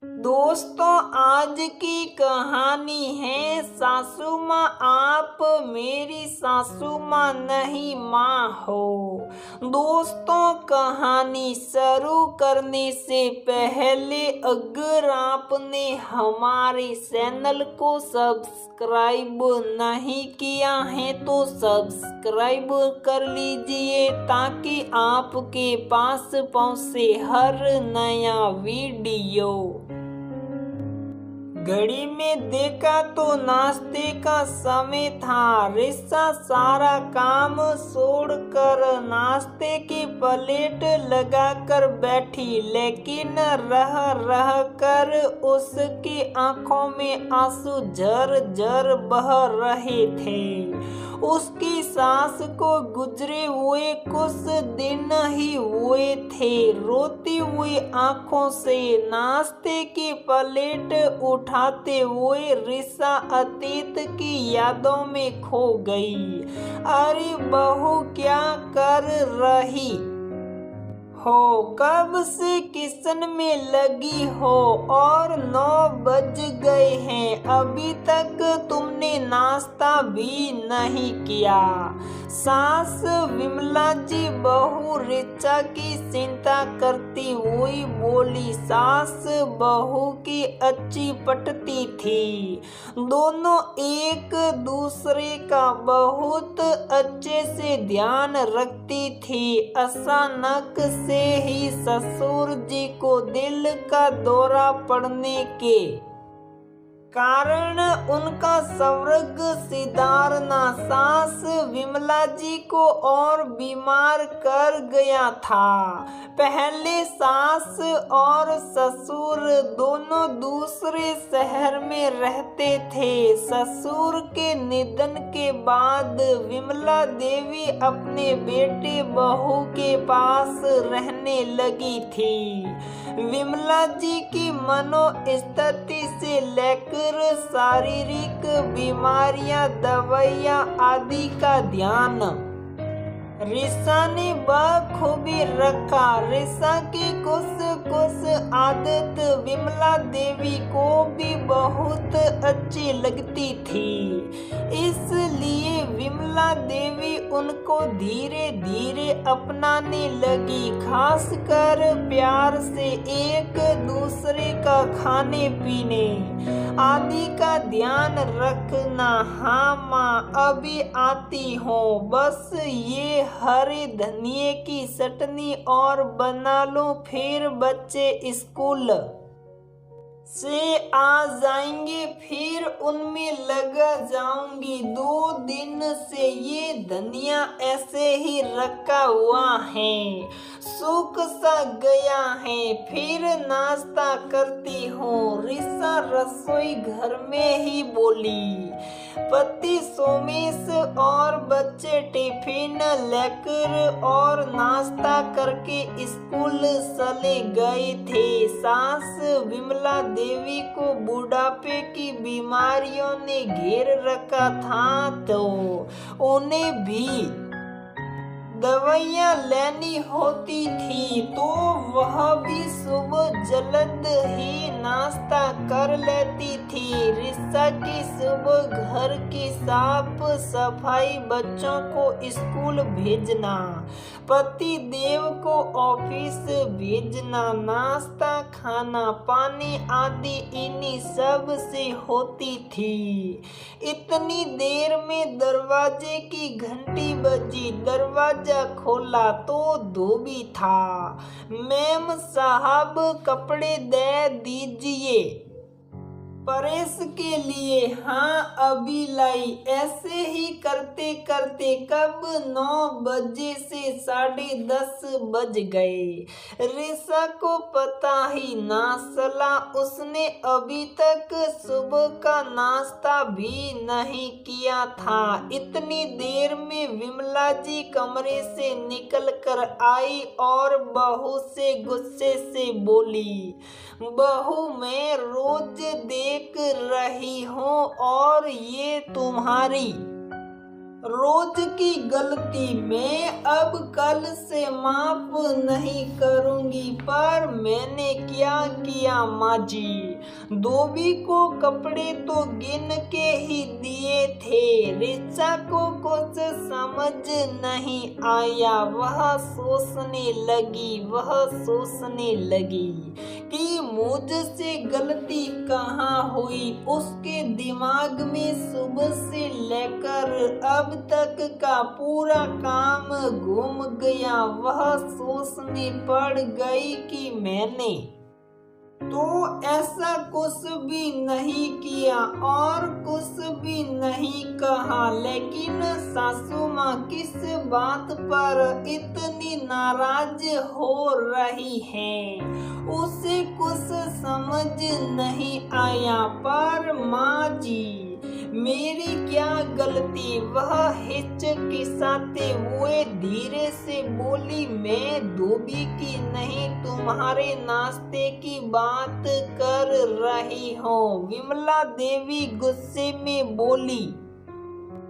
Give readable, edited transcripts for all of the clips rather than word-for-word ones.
दोस्तों, आज की कहानी है सासू माँ आप मेरी सासू माँ नहीं माँ हो। दोस्तों, कहानी शुरू करने से पहले अगर आपने हमारे चैनल को सब्सक्राइब नहीं किया है तो सब्सक्राइब कर लीजिए ताकि आपके पास पहुँचे हर नया वीडियो। घड़ी में देखा तो नाश्ते का समय था। रिसा सारा काम छोड़कर नाश्ते की प्लेट लगाकर बैठी, लेकिन रह रह कर उसकी आंखों में आंसू झर बह रहे थे। उसकी सास को गुजरे हुए कुछ दिन ही हुए थे। रोती हुई आंखों से नाश्ते की प्लेट उठाते हुए रिसा अतीत की यादों में खो गई। अरे बहू, क्या कर रही हो? कब से किचन में लगी हो और 9 बज गए हैं, अभी तक तुमने नाश्ता भी नहीं किया। सास विमला जी बहू रिचा की चिंता करती हुई बोली। सास बहू की अच्छी पटती थी। दोनों एक दूसरे का बहुत अच्छे से ध्यान रखती थी। अचानक से ही ससुर जी को दिल का दौरा पड़ने के कारण उनका स्वर्ग सिधारना सास विमला जी को और बीमार कर गया था। पहले सास और ससुर दोनों दूसरे शहर में रहते थे। ससुर के निधन के बाद विमला देवी अपने बेटे बहू के पास रहने लगी थी। विमला जी की मनोस्थिति से लेकर शारीरिक बीमारियां, दवाइयां आदि का ध्यान रिसा ने बखूबी रखा। रिसा की कुछ आदत विमला देवी को भी बहुत अच्छी लगती थी, इसलिए विमला देवी उनको धीरे धीरे अपनाने लगी। खासकर प्यार से एक दूसरे का खाने पीने आदि का ध्यान रखना। हाँ माँ, अभी आती हूँ, बस ये हरे धनिए की चटनी और बना लो, फिर बच्चे स्कूल से आ जाएंगे, फिर उनमें लगा जाऊंगी। 2 दिन से ये धनिया ऐसे ही रखा हुआ है, सूख सा गया है, फिर नाश्ता करती हूँ। रिसा रसोई घर में ही बोली। पति सोमेश और बच्चे टिफिन लेकर और नाश्ता करके स्कूल चले गए थे। सास विमला देवी को बुढ़ापे की बीमारियों ने घेर रखा था, तो उन्हें भी दवाइयाँ लेनी होती थी, तो वह भी सुबह जल्द ही नाश्ता कर लेती थी। रिसा की सुबह घर की साफ सफाई, बच्चों को स्कूल भेजना, पति देव को ऑफिस भेजना, नाश्ता खाना पानी आदि इन्हीं सब से होती थी। इतनी देर में दरवाजे की घंटी बजी। दरवाजा खोला तो धोबी था। मैम साहब, कपड़े दे दीजिए प्रेस के लिए। हाँ, अभी लाई। ऐसे ही करते करते कब 9 बजे से 10:30 बज गए। रिसा को पता ही ना चला। उसने अभी तक सुबह का नाश्ता भी नहीं किया था। इतनी देर में विमला जी कमरे से निकल कर आई और बहू से गुस्से से बोली। बहू, मैं रोज देख रही हूँ और ये तुम्हारी रोज की गलती मैं अब कल से माफ नहीं करूंगी। पर मैंने क्या किया माँ जी, धोबी को कपड़े तो गिन के ही दिए थे। रिचा को कुछ समझ नहीं आया, वह सोचने लगी कि मुझसे गलती कहाँ हुई। उसके दिमाग में सुबह से लेकर अब तक का पूरा काम घूम गया। वह सोचने पड़ गई कि मैंने तो ऐसा कुछ भी नहीं किया और कुछ भी नहीं कहा। लेकिन सासू माँ किस बात पर इतनी नाराज हो रही हैं, उसे कुछ समझ नहीं आया। पर माँ जी मेरी क्या गलती, वह हिचकिचाते हुए धीरे से बोली। मैं धोबी की नहीं तुम्हारे नाश्ते की बात कर रही हूँ। विमला देवी गुस्से में बोली,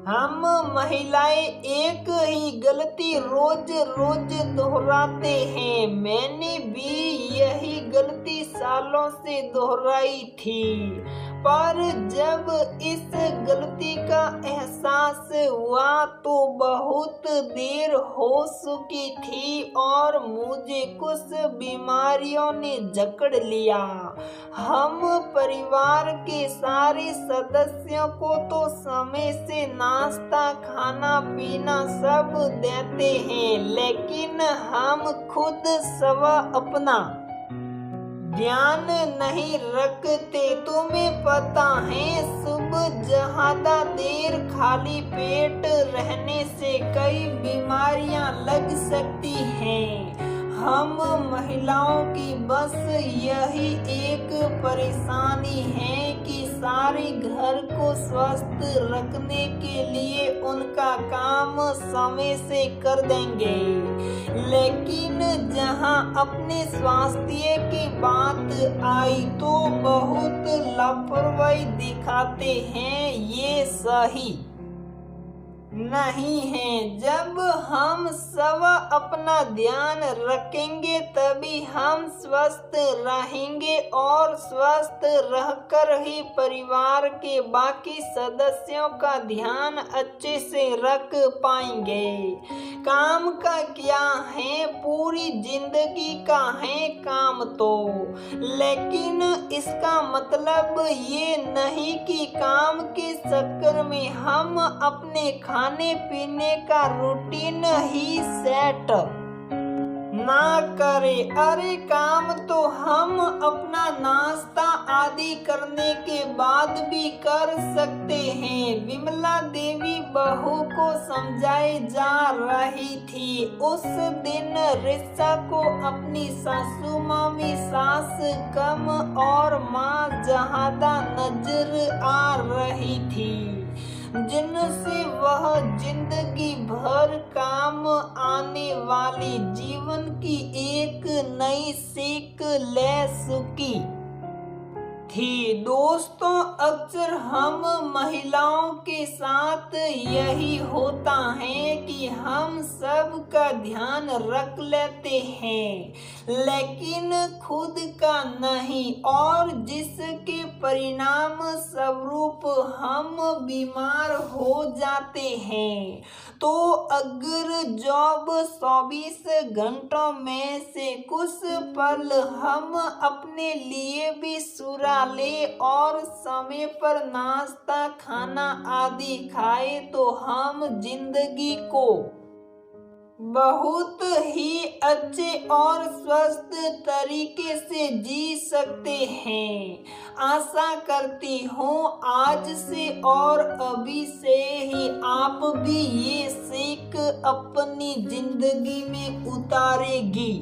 हम महिलाएं एक ही गलती रोज रोज दोहराते हैं। मैंने भी यही गलती सालों से दोहराई थी, पर जब इस गलती का एहसास हुआ तो बहुत देर हो चुकी थी और मुझे कुछ बीमारियों ने जकड़ लिया। हम परिवार के सारे सदस्यों को तो समय से नाश्ता खाना पीना सब देते हैं, लेकिन हम खुद सवा अपना ध्यान नहीं रखते। तुम्हें पता है सुबह ज्यादा देर खाली पेट रहने से कई बीमारियां लग सकती हैं। हम महिलाओं की बस यही एक परेशानी है कि सारे घर को स्वस्थ रखने के लिए उनका काम समय से कर देंगे, लेकिन जहां अपने स्वास्थ्य की बात आई तो बहुत लापरवाही दिखाते हैं। ये सही नहीं है। जब हम सब अपना ध्यान रखेंगे तभी हम स्वस्थ रहेंगे और स्वस्थ रहकर ही परिवार के बाकी सदस्यों का ध्यान अच्छे से रख पाएंगे। काम का क्या है, पूरी जिंदगी का है काम तो, लेकिन इसका मतलब ये नहीं कि काम के चक्कर में हम अपने खाने पीने का रूटीन ही सेट ना करे। अरे काम तो हम अपना नाश्ता आदि करने के बाद भी कर सकते हैं। विमला देवी बहू को समझाई जा रही थी। उस दिन रिचा को अपनी सासू माँ में सास कम और माँ ज्यादा नजर आ रही थी, जिनसे वह जिंदगी भर काम आने वाली जीवन की एक नई सीख ले चुकी थी। दोस्तों, अक्सर हम महिलाओं के साथ यही होता है कि हम सब का ध्यान रख लेते हैं, लेकिन खुद का नहीं, और जिसके परिणाम स्वरूप हम बीमार हो जाते हैं। तो अगर जॉब 24 घंटों में से कुछ पल हम अपने लिए भी सुरा ले और समय पर नाश्ता खाना आदि खाए तो हम जिंदगी को बहुत ही अच्छे और स्वस्थ तरीके से जी सकते हैं। आशा करती हूँ आज से और अभी से ही आप भी ये सीख अपनी जिंदगी में उतारेगी।